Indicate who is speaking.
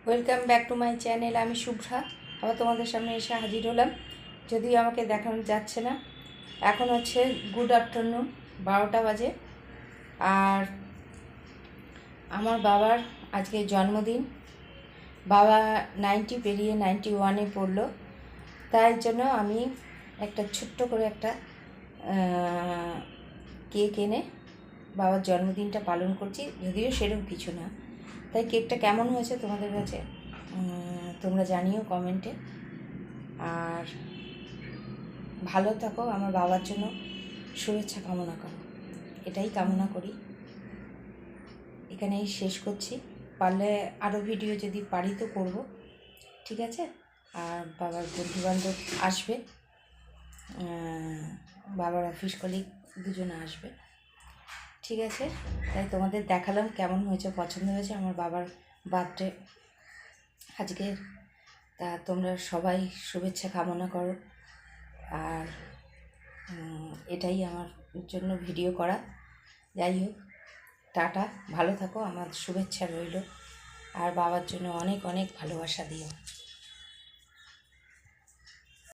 Speaker 1: Welcome back to my channel. আমি শুভ্রা আবার তোমাদের সামনে এসে হাজির হলাম। যদিও আমাকে দেখানো যাচ্ছে না। এখন হচ্ছে গুড আফটারনুন, 12টা বাজে। আর আমার বাবার আজকে জন্মদিন। বাবা 90 পেরিয়ে 91-এ পড়লো। তাই জন্য আমি একটা ছোট্ট করে একটা কেক এনে বাবার জন্মদিনটা পালন করছি। যদিও সেরকম কিছু না, তাই কেকটা কেমন হয়েছে তোমাদের কাছে তোমরা জানিও কমেন্টে। আর ভালো থাকো, আমার বাবার জন্য শুভেচ্ছা কামনা করো, এটাই কামনা করি। এখানেই শেষ করছি। পারলে আরও ভিডিও যদি পারি তো করব, ঠিক আছে? আর বাবার বন্ধুবান্ধব আসবে, বাবার অফিস কলিগ দুজনে আসবে, ঠিক আছে? তাই তোমাদের দেখালাম কেমন হয়েছে, পছন্দ হয়েছে আমার বাবার বার্থডে আজকের। তা তোমরা সবাই শুভেচ্ছা কামনা করো। আর এটাই আমার জন্য ভিডিও করা। যাই হোক, টাটা, ভালো থাকো, আমার শুভেচ্ছা রইল। আর বাবার জন্য অনেক অনেক ভালোবাসা দিও।